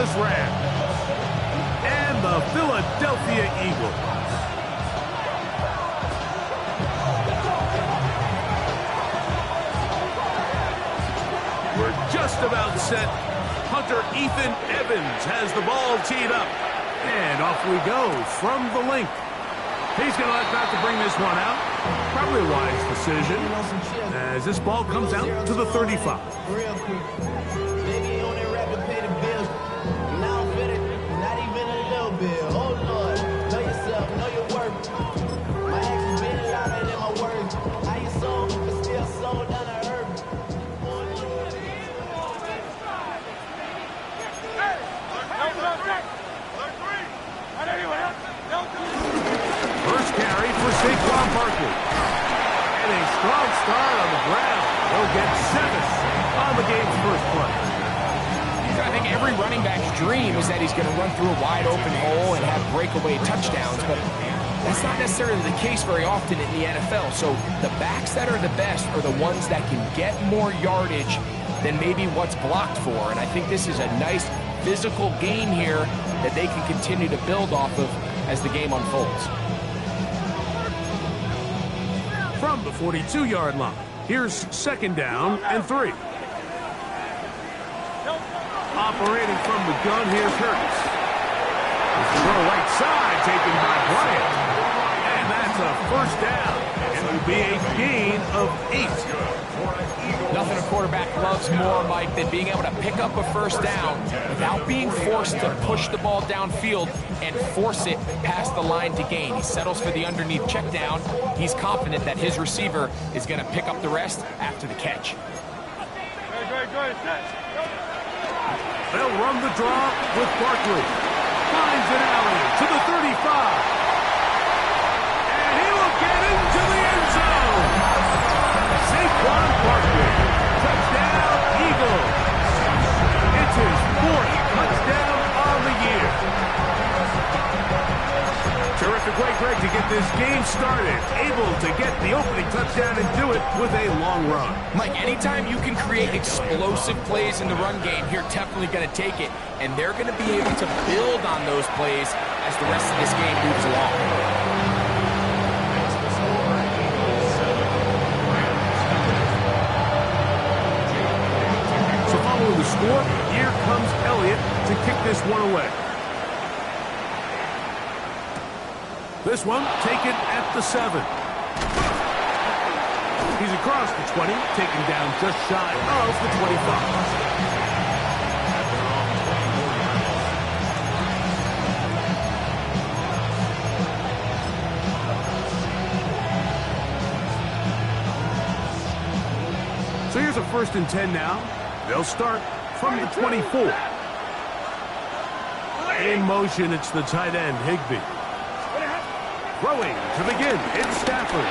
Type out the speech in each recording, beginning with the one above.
Angeles Rams and the Philadelphia Eagles. We're just about set. Hunter Ethan Evans has the ball teed up. And off we go from the link. He's going to elect not to bring this one out. Probably a wise decision as this ball comes out to the 35. Real quick. Nigga on that rap to pay the bills. Now I'm fit it, not even a little bit. Oh Lord, know yourself, know your worth. My actions been louder than my words. I ain't sold, but still sold down to earth. First carry for Saquon Barkley. And a strong start on the ground. He'll get 7 on the game's first play. I think every running back's dream is that he's going to run through a wide open hole and have breakaway touchdowns, but that's not necessarily the case very often in the NFL. So the backs that are the best are the ones that can get more yardage than maybe what's blocked for. And I think this is a nice physical gain here that they can continue to build off of as the game unfolds. From the 42-yard line, here's second down and 3. Operating from the gun, here's Hurts. Throw right side, taken by Bryant. And that's a first down. It will be a gain of 8. Nothing a quarterback loves more, Mike, than being able to pick up a first down without being forced to push the ball downfield and force it past the line to gain. He settles for the underneath check down. He's confident that his receiver is going to pick up the rest after the catch. They'll run the draw with Barkley. Finds an alley to the 35. And he will get into the end zone. Saquon Barkley. Touchdown, Eagles. It's his 4th touchdown on the year. Terrific way, Greg, to get this game started. Able to get the opening touchdown and do it with a long run. Mike, anytime you can create explosive plays in the run game, you're definitely going to take it. And they're going to be able to build on those plays as the rest of this game moves along. So following the score, here comes Elliott to kick this one away. This one taken at the 7. He's across the 20, taken down just shy of the 25. So here's a 1st and 10 now. They'll start from the 24. In motion, it's the tight end, Higbee. Throwing to begin, it's Stafford.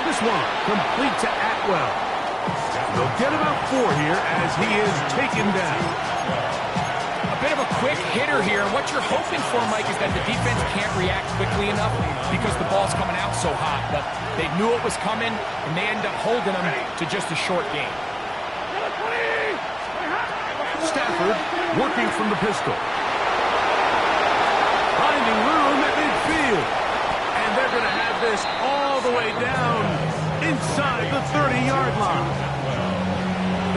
This one complete to Atwell. They'll get about 4 here as he is taken down. A bit of a quick hitter here. What you're hoping for, Mike, is that the defense can't react quickly enough because the ball's coming out so hot. But they knew it was coming, and they end up holding them to just a short game. Stafford working from the pistol. Finding room at midfield. And they're going to have this all the way down inside the 30-yard line.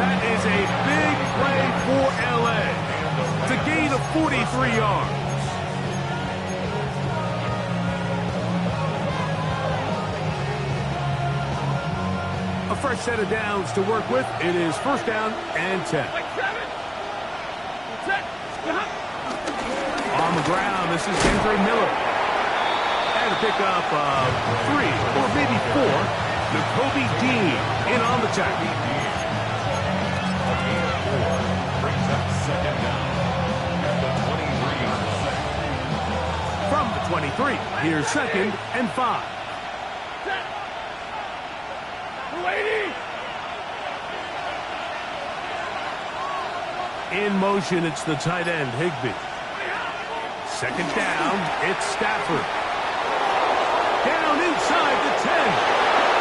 That is a big play for L.A. It's a gain of 43 yards. A fresh set of downs to work with. It is 1st down and 10. On the ground, this is Kendre Miller. And a pickup of 3 or maybe 4. Nakobe Dean in on the tackle. Brings up 2nd down at the 23. From the 23, here's 2nd and 5. In motion, it's the tight end, Higbee. 2nd down, it's Stafford. Down inside the 10.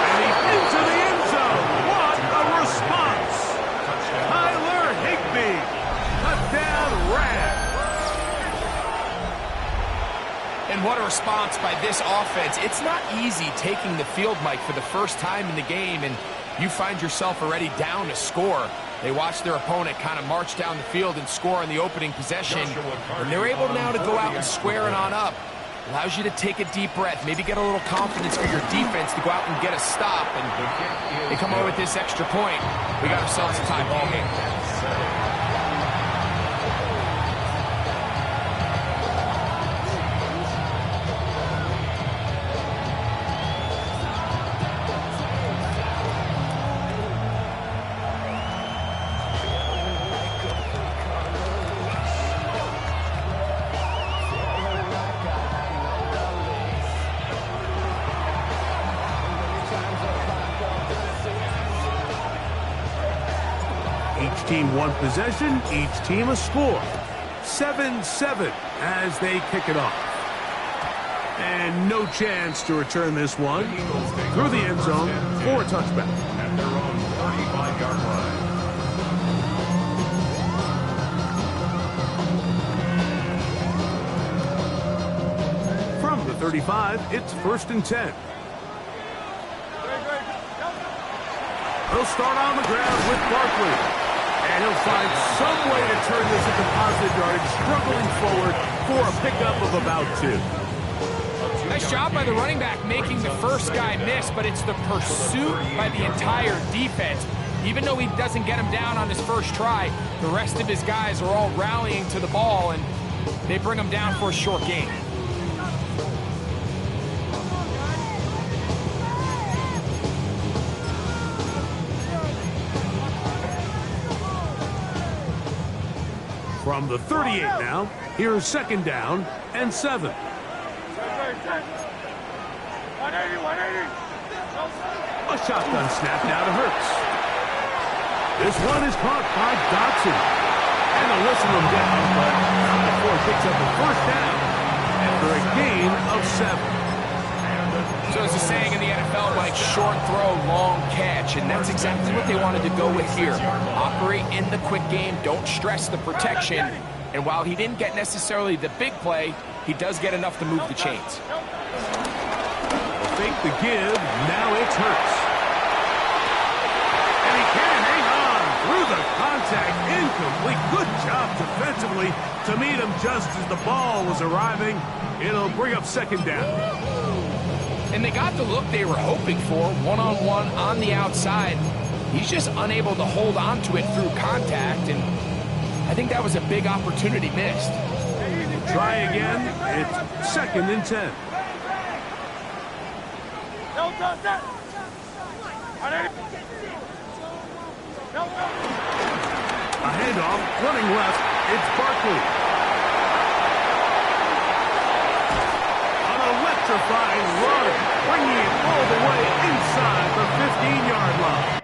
And he's into the end zone. What a response. Tyler Higbee. Touchdown, Rams. And what a response by this offense. It's not easy taking the field, Mike, for the first time in the game, and you find yourself already down to score. They watch their opponent kind of march down the field and score on the opening possession, and they're able now to go out and square it on up. Allows you to take a deep breath, maybe get a little confidence for your defense to go out and get a stop, and they come away with this extra point. We got ourselves a tie ball game. 1 possession, each team a score. 7-7 as they kick it off. And no chance to return this one through the end zone for a touchback. At their own 35-yard line. From the 35, it's 1st and 10. He'll start on the ground with Barkley. And he'll find some way to turn this into positive yardage, struggling forward for a pickup of about 2. Nice job by the running back making the first guy miss, but it's the pursuit by the entire defense. Even though he doesn't get him down on his first try, the rest of his guys are all rallying to the ball, and they bring him down for a short gain. From the 38 now, here's 2nd down and 7. A shotgun snap now to Hurts. This one is caught by Dotson. And the whistle will get him, but not before he picks up a 1st down after a gain of 7. So as the saying in the NFL, like short throw, long catch, and that's exactly what they wanted to go with here. Operate in the quick game, don't stress the protection, and while he didn't get necessarily the big play, he does get enough to move the chains. They'll fake the give, now it's Hurts. And he can't hang on through the contact, incomplete. Good job defensively to meet him just as the ball was arriving. It'll bring up 2nd down. And they got the look they were hoping for, one-on-one on the outside. He's just unable to hold on to it through contact, and I think that was a big opportunity missed. Try again. It's 2nd and 10. A handoff, running left. It's Barkley. Electrifying run, bringing it all the way inside the 15-yard line.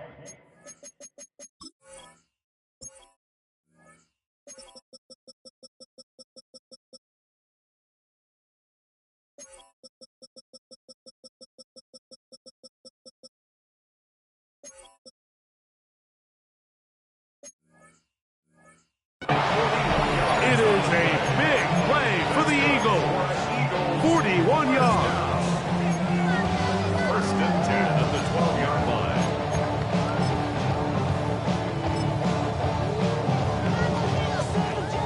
It is a big play for the Eagles. 41 yards. 1st and 10 at the 12-yard line.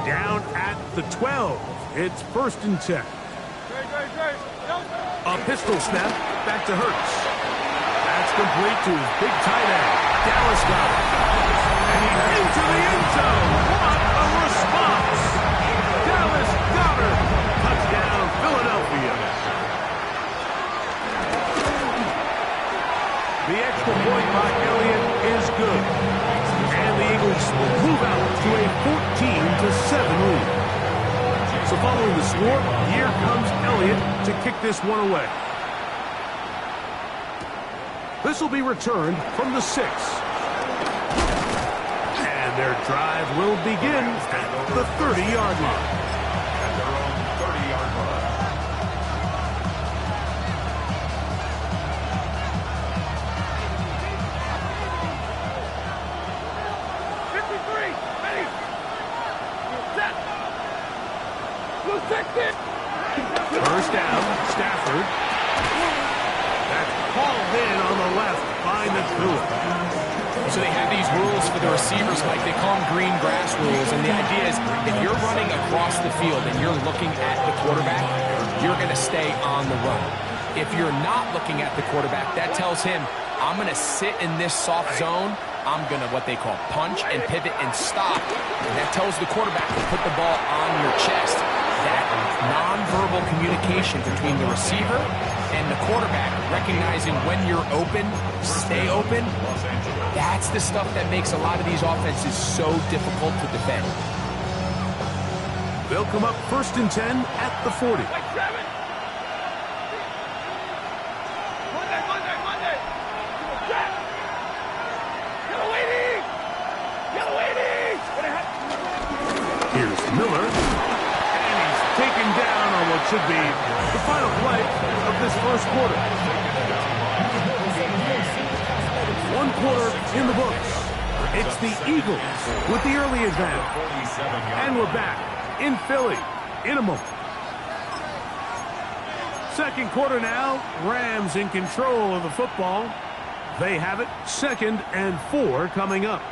Down at the 12. It's 1st and 10. A pistol snap back to Hurts. That's complete to his big tight end, Dallas Goedert. And he's into the end zone. What a response! Dallas Goedert. Touchdown, Philadelphia. The extra point by Elliott is good. And the Eagles move out to a 14-7 lead. So following the score, here comes Elliott to kick this one away. This will be returned from the 6. And their drive will begin at the 30-yard line. At their own 30-yard line. Protect it! First down, Stafford. That's hauled in on the left by Nakua. So they have these rules for the receivers, Mike. They call them green grass rules. And the idea is if you're running across the field and you're looking at the quarterback, you're going to stay on the run. If you're not looking at the quarterback, that tells him, I'm going to sit in this soft zone. I'm going to what they call punch and pivot and stop. And that tells the quarterback to put the ball on your chest. That nonverbal communication between the receiver and the quarterback, recognizing when you're open, stay open, that's the stuff that makes a lot of these offenses so difficult to defend. They'll come up 1st and 10 at the 40. Here's Miller, and he's taken down on what should be the final play of this first quarter. 1 quarter in the books. It's the Eagles with the early advantage. And we're back in Philly in a moment. Second quarter now, Rams in control of the football. They have it, 2nd and 4 coming up.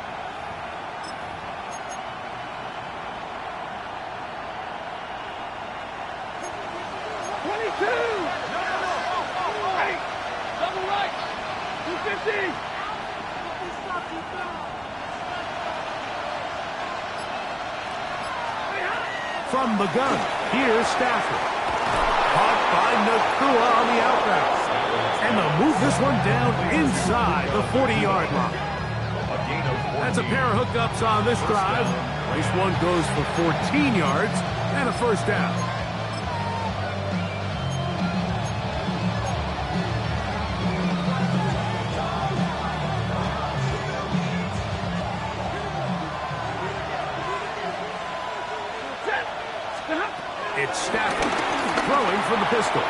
From the gun, here's Stafford. Caught by Nakua on the out route. And they'll move this one down inside the 40-yard line. That's a pair of hookups on this drive. This one goes for 14 yards and a first down. It's Stafford throwing from the pistol.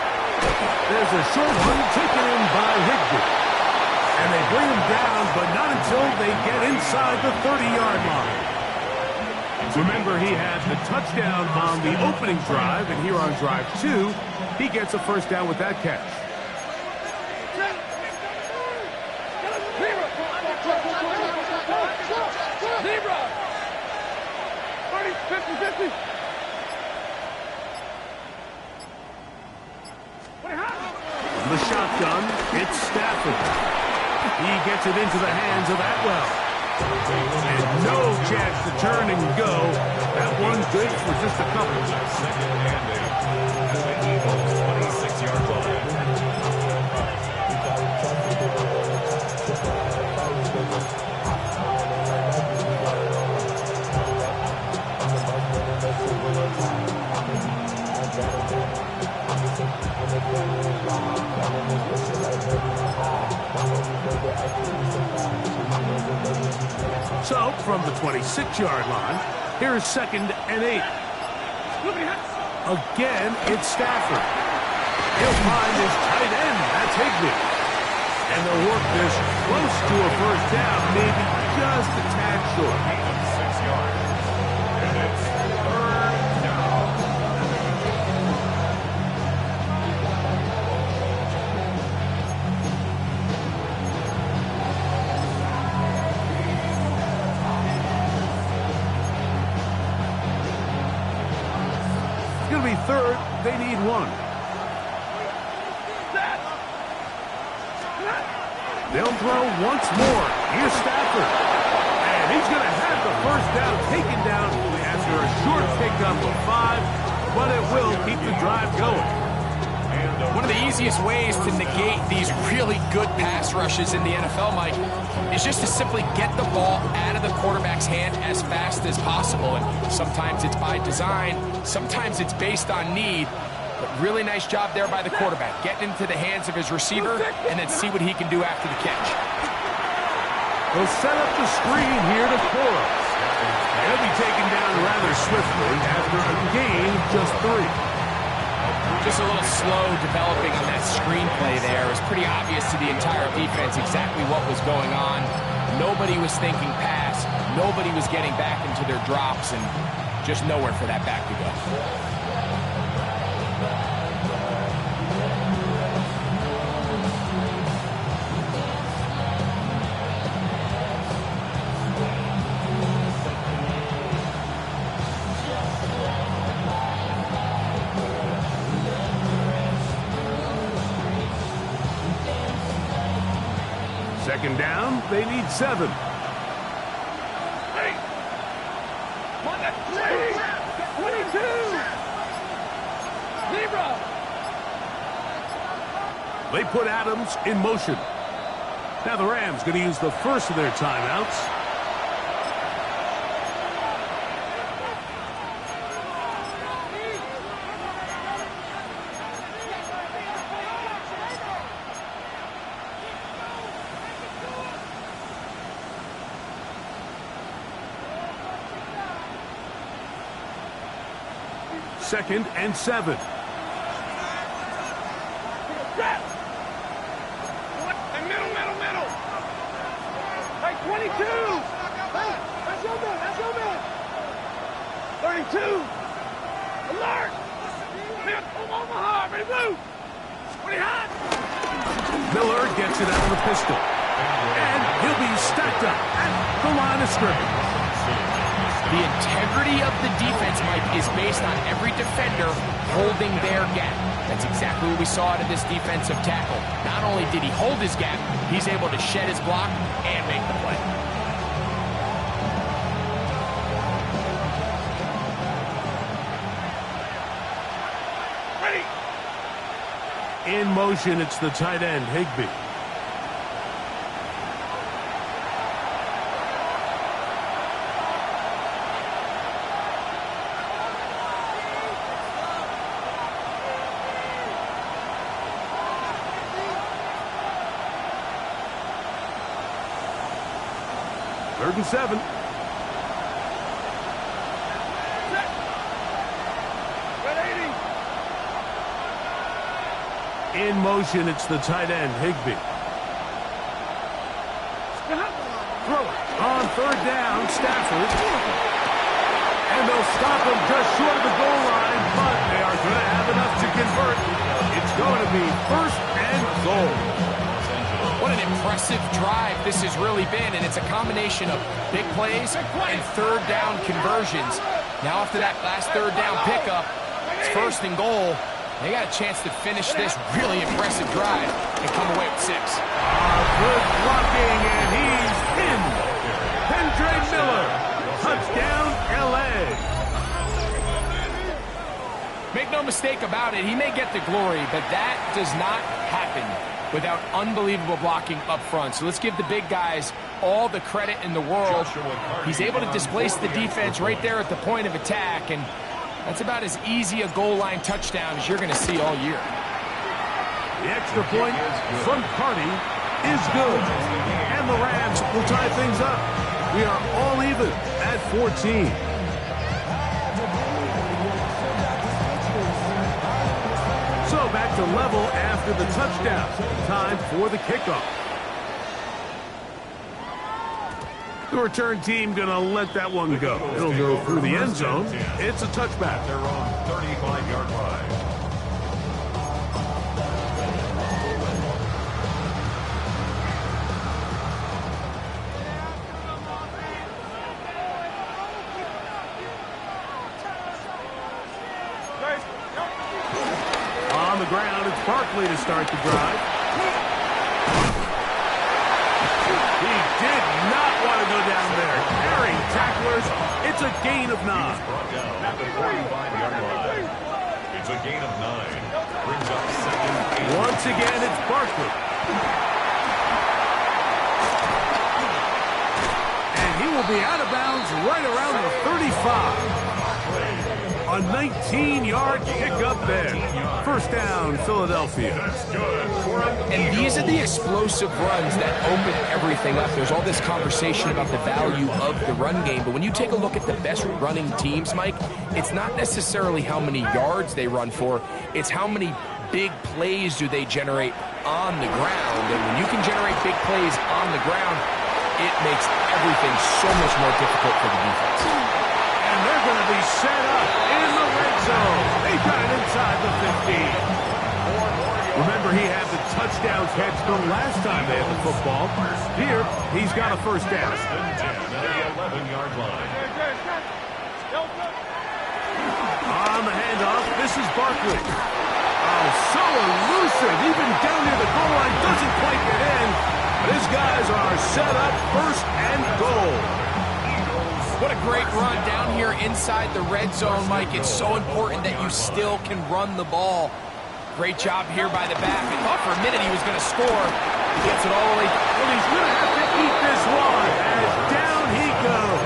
There's a short one taken in by Higbee. And they bring him down, but not until they get inside the 30-yard line. Remember, he had the touchdown on the opening drive, and here on drive 2, he gets a first down with that catch. The shotgun, it's Stafford. He gets it into the hands of Atwell. And no chance to turn and go. That one good for just a couple. 26-yard line. So, from the 26-yard line, here's 2nd and 8. Again, it's Stafford. He'll find his tight end. That's Higbee. And they'll work this close to a first down, maybe just a tad short. 6 yards. And it's 3rd down. It's going to be 3rd. They need 1. They'll throw once more. Here's Stafford. And he's going to have the first down taken down after a short pickup of 5, but it will keep the drive going. One of the easiest ways to negate these really good pass rushes in the NFL, Mike, is just to simply get the ball out of the quarterback's hand as fast as possible. And sometimes it's by design, sometimes it's based on need. But really nice job there by the quarterback, getting into the hands of his receiver and then see what he can do after the catch. They'll set up the screen here to Cora. He'll be taken down rather swiftly after a gain of just 3. Just a little slow developing on that screenplay there. It was pretty obvious to the entire defense exactly what was going on. Nobody was thinking pass. Nobody was getting back into their drops, and just nowhere for that back to go. Second down, they need 7. They put Adams in motion. Now the Rams going to use the first of their timeouts. Second and 7. Middle. Hey, 22. Hey, that's your man. 32. Alert. Omaha, ready blue. Pretty hot. Miller gets it out of the pistol. And he'll be stacked up at the line of scrimmage. The integrity of the defense, Mike, is based on every defender holding their gap. That's exactly what we saw out of this defensive tackle. Not only did he hold his gap, he's able to shed his block and make the play. Ready. In motion, it's the tight end, Higbee. Third and 7. In motion, it's the tight end, Higbee. Throw it on third down, Stafford. And they'll stop him just short of the goal line, but they are going to have enough to convert. It's going to be first and goal. What an impressive drive this has really been, and it's a combination of big plays and third down conversions. Now after that last third down pickup, it's first and goal. They got a chance to finish this really impressive drive and come away with 6. Good blocking, and he's in. Kendre Miller, touchdown, L.A. Make no mistake about it, he may get the glory, but that does not happen without unbelievable blocking up front. So let's give the big guys all the credit in the world. He's able to displace the defense right there at the point of attack, and that's about as easy a goal line touchdown as you're going to see all year. The extra point from Carty is good, and the Rams will tie things up. We are all even at 14. So back to level after the touchdown. Time for the kickoff. The return team going to let that one go. It'll go through the end zone. It's a touchback. They're on 35-yard line. On the ground, it's Barkley to start the drive. He did not want to go down there. Carrying tacklers. It's a gain of 9. Brought down at the 45-yard line. It's a gain of 9. Brings up second. Once again, it's Barkley. And he will be out of bounds right around the 35. A 19-yard pickup there. First down, Philadelphia. And these are the explosive runs that open everything up. There's all this conversation about the value of the run game, but when you take a look at the best running teams, Mike, it's not necessarily how many yards they run for, it's how many big plays do they generate on the ground. And when you can generate big plays on the ground, it makes everything so much more difficult for the defense. And they're going to be set up in the red zone. They got it inside the 15. Remember, he had the touchdown catch the last time they had the football. Here, he's got a first down. At the 11-yard line. On the handoff, this is Barkley. Oh, so elusive. Even down near the goal line, doesn't quite get in. His guys are set up first and goal. What a great run down here inside the red zone, Mike. It's so important that you still can run the ball. Great job here by the back. I thought for a minute he was going to score. He gets it all the way. Well, he's going to have to eat this one as down he goes.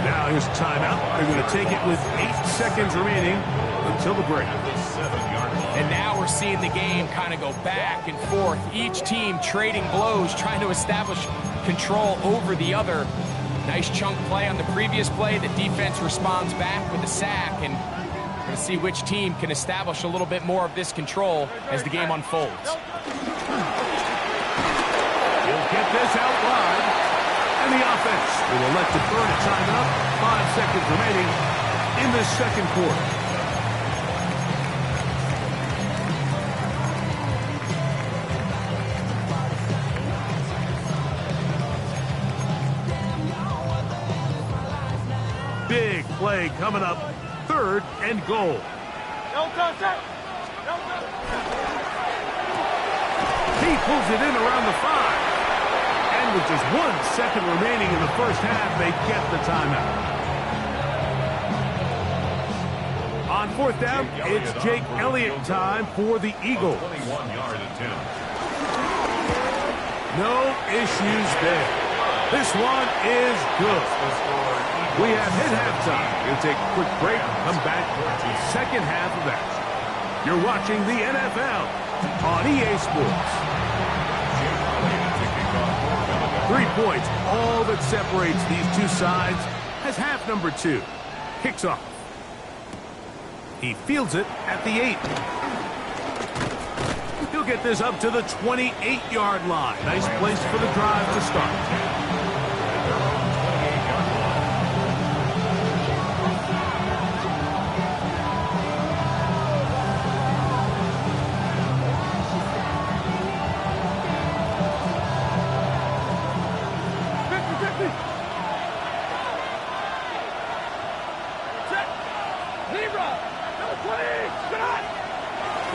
Now here's timeout. They're going to take it with 8 seconds remaining until the break. And now we're seeing the game kind of go back and forth. Each team trading blows, trying to establish control over the other. Nice chunk play on the previous play. The defense responds back with a sack, and we're going to see which team can establish a little bit more of this control as the game unfolds. He'll get this out wide. And the offense will elect to burn a timeout. 5 seconds remaining in this second quarter. Big play coming up. 3rd and goal. He pulls it in around the 5. And with just 1 second remaining in the first half, they get the timeout. On 4th down, it's Jake Elliott time for the Eagles. 21-yard attempt. No issues there. This one is good. We have hit halftime. We'll take a quick break. Come back to the second half of action. You're watching the NFL on EA Sports. 3 points, all that separates these two sides, as half number 2 kicks off. He fields it at the 8. He'll get this up to the 28-yard line. Nice place for the drive to start.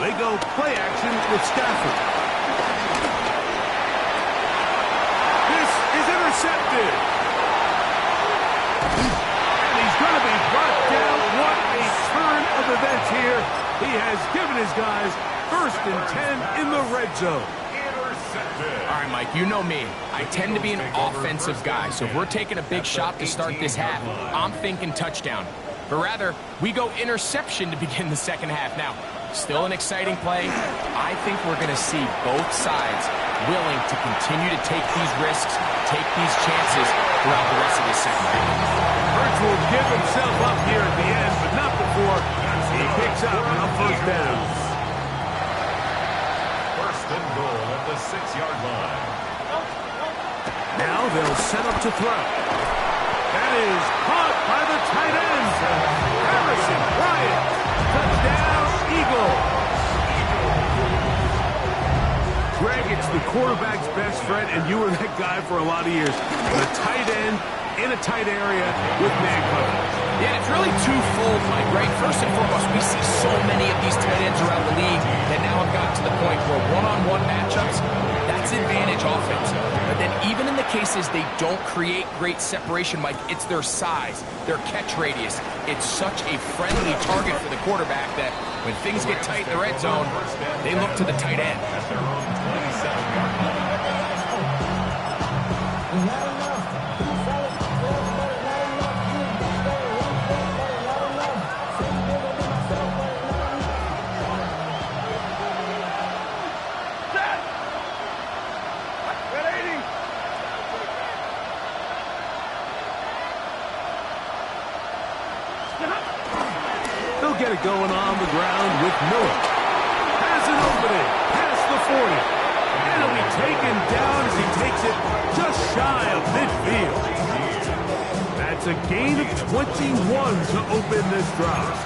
They go play action with Stafford. This is intercepted. And he's going to be brought down. What a turn of events here. He has given his guys 1st and 10 in the red zone. All right, Mike, you know me. I tend to be an offensive guy, so if we're taking a big shot to start this half, I'm thinking touchdown. But rather, we go interception to begin the second half. Now, still an exciting play. I think we're going to see both sides willing to continue to take these risks, take these chances throughout the rest of this second half. Hurts will give himself up here at the end, but not before he picks up on 1st down. 1st and goal at the 6-yard line. Now they'll set up to throw. That is caught by the tight end. Harrison Bryant. Touchdown, Eagles. Greg, it's the quarterback's best friend, and you were that guy for a lot of years. The tight end in a tight area with man coverage. Yeah, it's really twofold, Mike, right? First and foremost, we see so many of these tight ends around the league that now have gotten to the point where one-on-one matchups, that's advantage offense. But then even in the cases they don't create great separation, Mike, it's their size, their catch radius. It's such a friendly target for the quarterback that when things get tight in the red zone, they look to the tight end. They'll get it going on the ground with Miller. Has an opening past the 40. And he'll be taken down as he takes it just shy of midfield. That's a gain of 21 to open this drive.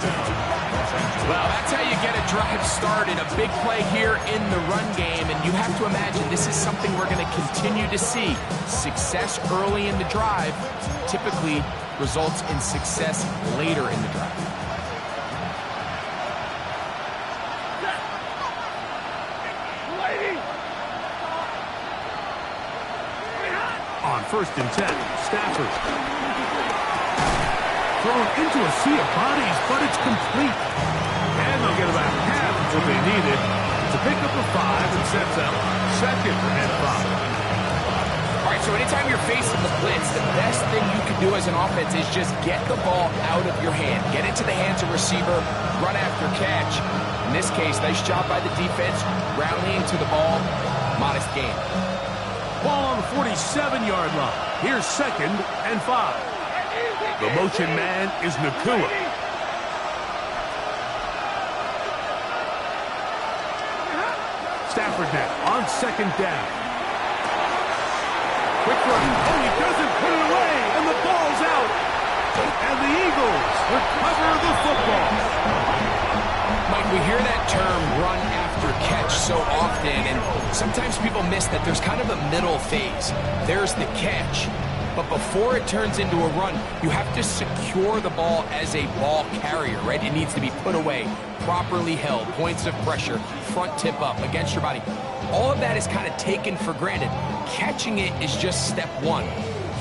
Well, that's how you get a drive started. A big play here in the run game, and you have to imagine this is something we're going to continue to see. Success early in the drive typically results in success later in the drive. first and 10. Stafford. Thrown into a sea of bodies, but it's complete. And they'll get about half of what they needed. It's a pickup of 5 and sets up second and 5. All right, so anytime you're facing the blitz, the best thing you can do as an offense is just get the ball out of your hand. Get it to the hands of receiver, run after catch. In this case, nice job by the defense, rallying to the ball, modest gain. Ball on the 47-yard line. Here's second and 5. The motion man is Nakua. Stafford now on second down. Quick run. Oh, he doesn't put it away, and the ball's out. And the Eagles recover the football. Mike, we hear that term run after catch so often, and sometimes people miss that there's kind of a middle phase. There's the catch, but before it turns into a run, you have to secure the ball as a ball carrier, right? It needs to be put away, properly held, points of pressure, front tip up against your body. All of that is kind of taken for granted. Catching it is just step one.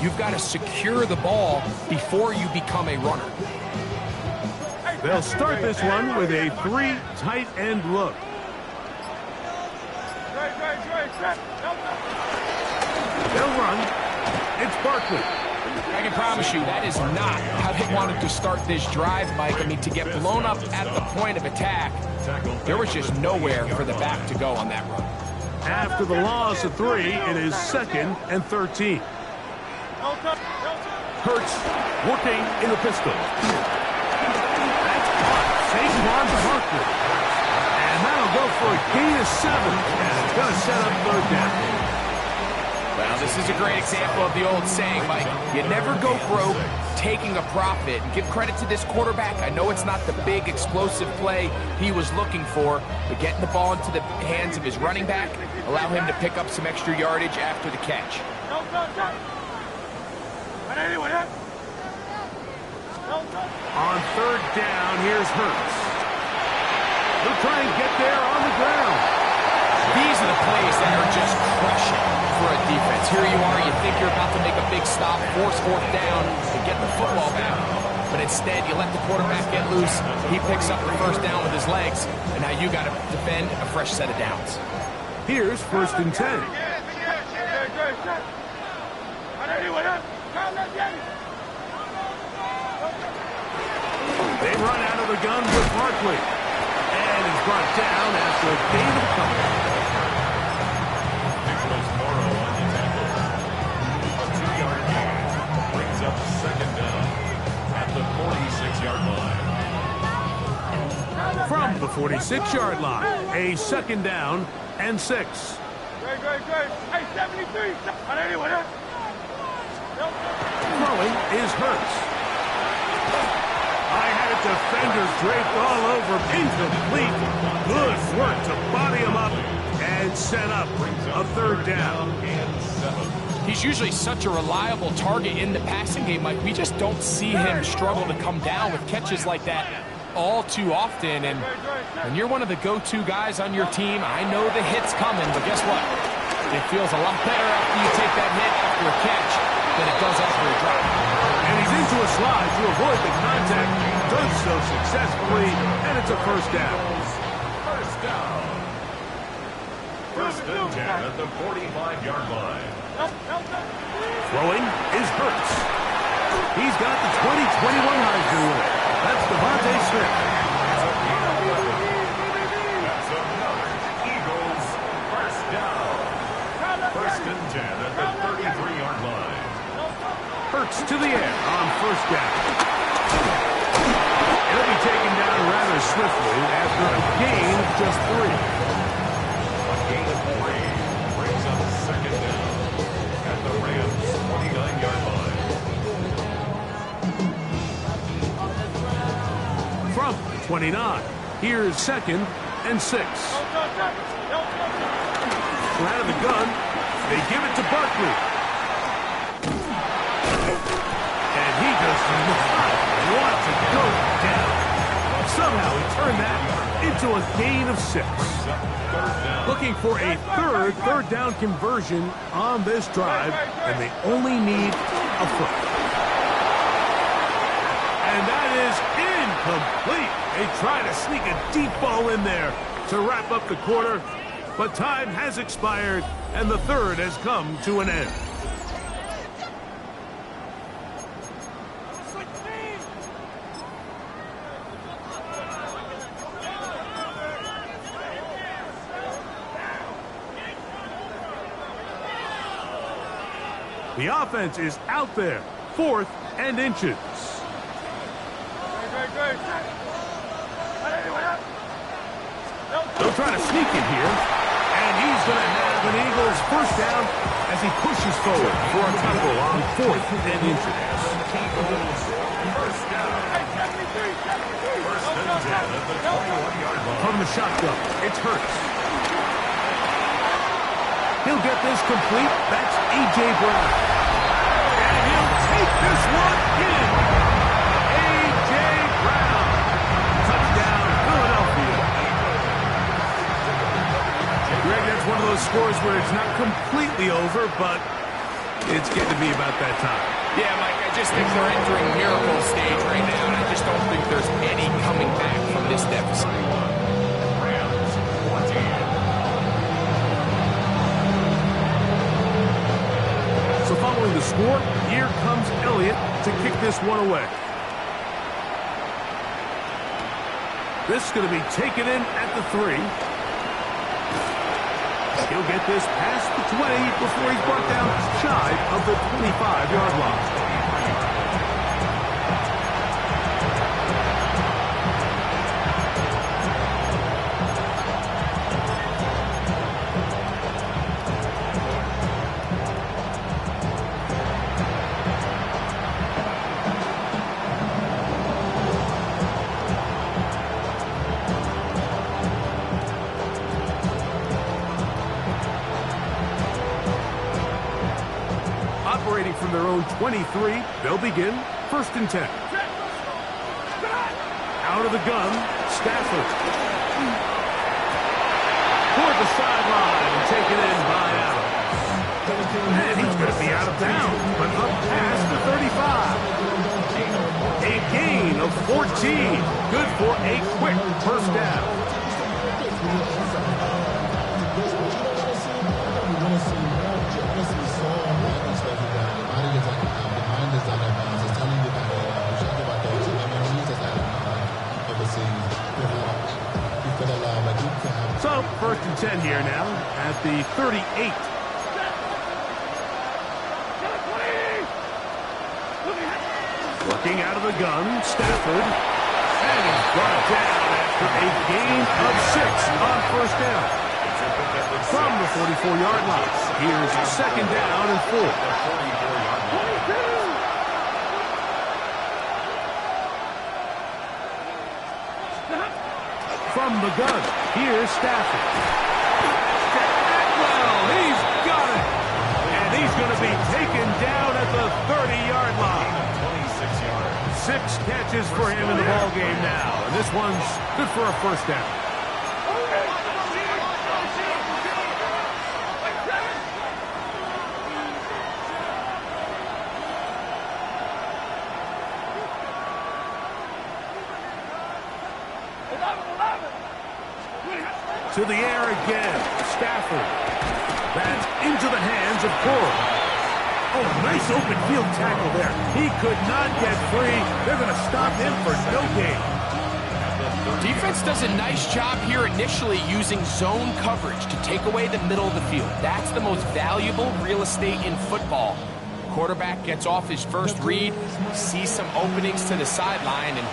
You've got to secure the ball before you become a runner. They'll start this one with a 3 tight end look. They'll run. It's Barkley. I can promise you that is not how they wanted to start this drive, Mike. I mean, to get blown up at the point of attack, there was just nowhere for the back to go on that run. After the loss of 3, it is second and 13. Hurts working in the pistol. That's caught. Saquon Barkley. And that'll go for a gain of 7. And it's going to set up third down. Well, this is a great example of the old saying, Mike. You never go broke taking a profit. And give credit to this quarterback. I know it's not the big explosive play he was looking for, but getting the ball into the hands of his running back, allow him to pick up some extra yardage after the catch. On third down, here's Hurts. He'll try and get there on the ground. These are the plays that are just crushing for a defense. Here you are, you think you're about to make a big stop, force fourth down, and get the football back. But instead, you let the quarterback get loose. He picks up the first down with his legs, and now you got to defend a fresh set of downs. Here's first and 10. They run out of the gun with Barkley. And he's brought down after a gain of a couple. Nicholas Morrow on the tackle. A 2-yard gain brings up second down at the 46-yard line. From the 46-yard line, a second down and 6. Hey, 73. Throwing is Hurts. Defenders draped all over. Incomplete. Good work to body him up and set up a third down. He's usually such a reliable target in the passing game, Mike. We just don't see him struggle to come down with catches like that all too often. And when you're one of the go-to guys on your team, I know the hit's coming, but guess what? It feels a lot better after you take that hit after a catch than it does after a drop. And he's into a slide to avoid the contact. Does so successfully, and it's a first down. First down. First and 10 at the 45-yard line. Throwing is Hurts. He's got the 2021 Heisman winner. That's Devontae Smith. That's another Eagles first down. First and 10 at the 33-yard line. Hurts to the air on first down. He'll be taken down rather swiftly after a gain of just 3. A gain of 3 brings up second down at the Rams' 29-yard line. From the 29, here's second and 6. Out of the gun, they give it to Barkley. And he does not want to go down. Somehow he turned that into So a gain of 6. Looking for a third down conversion on this drive, and they only need a foot. And that is incomplete. They try to sneak a deep ball in there to wrap up the quarter, but time has expired, and the third has come to an end. The offense is out there, 4th and inches. They'll try to sneak it here, and he's going to have an Eagles first down as he pushes forward for a couple on 4th and inches. From the shotgun, it's Hurts. He'll get this complete. That's A.J. Brown. And he'll take this one in. A.J. Brown. Touchdown, Philadelphia. Greg, that's one of those scores where it's not completely over, but it's getting to be about that time. Yeah, Mike, I just think they're entering miracle stage right now, and I just don't think there's any coming back from this deficit. So following the score, here comes Elliott to kick this one away. This is going to be taken in at the 3. He'll get this past the 20 before he's brought down shy of the 25-yard line. Operating from their own 23, they'll begin 1st and 10. Out of the gun, Stafford. Toward the sideline and taken in by Adams. And he's going to be out of bounds, but up past the 35. A gain of 14. Good for a quick first down. So, 1st and 10 here now at the 38. Looking out of the gun, Stafford. And he's brought down after a gain of 6 on 1st down. From the 44-yard line, here's 2nd down and 4. From the gun, here's Stafford. Well, he's got it. And he's going to be taken down at the 30-yard line. 6 catches for him in the ballgame now. And this one's good for a first down. To the air again, Stafford. That's into the hands of Corral. Oh, nice open field tackle there. He could not get free. They're going to stop him for no gain. Defense does a nice job here initially using zone coverage to take away the middle of the field. That's the most valuable real estate in football. Quarterback gets off his first read, sees some openings to the sideline, and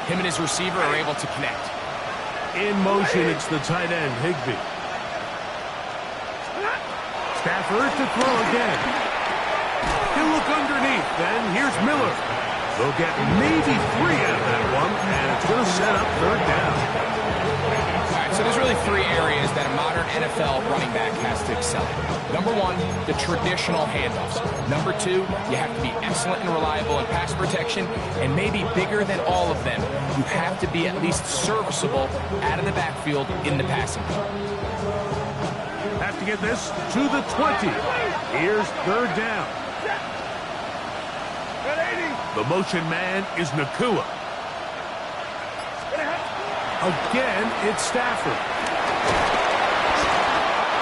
him and his receiver are able to connect. In motion, it's the tight end, Higbee. Stafford to throw again. He'll look underneath, then here's Miller. They'll get maybe 3 out of that one, and it's going to set up 3rd down. All right, so there's really 3 areas that a modern NFL running back has to excel in. Number 1, the traditional handoffs. Number 2, you have to be excellent and reliable in pass protection, and maybe bigger than all of them, you have to to be at least serviceable out of the backfield in the passing game. Have to get this to the 20. Here's third down. The motion man is Nacua. Again, it's Stafford.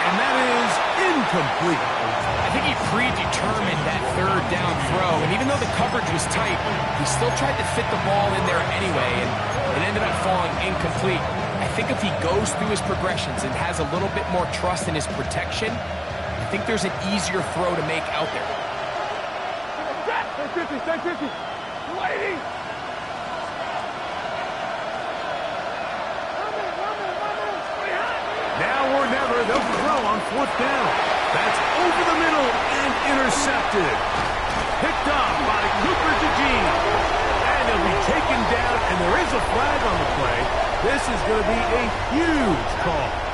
And that is incomplete. I think he predetermined that third down throw, and even though the coverage was tight, he still tried to fit the ball in there anyway, and it ended up falling incomplete. I think if he goes through his progressions and has a little bit more trust in his protection, I think there's an easier throw to make out there. Stay 50. Waiting. Now or never, they'll throw on fourth down. That's over the middle and intercepted. Picked off by Cooper DeJean. And he'll be taken down, and there is a flag on the play. This is going to be a huge call.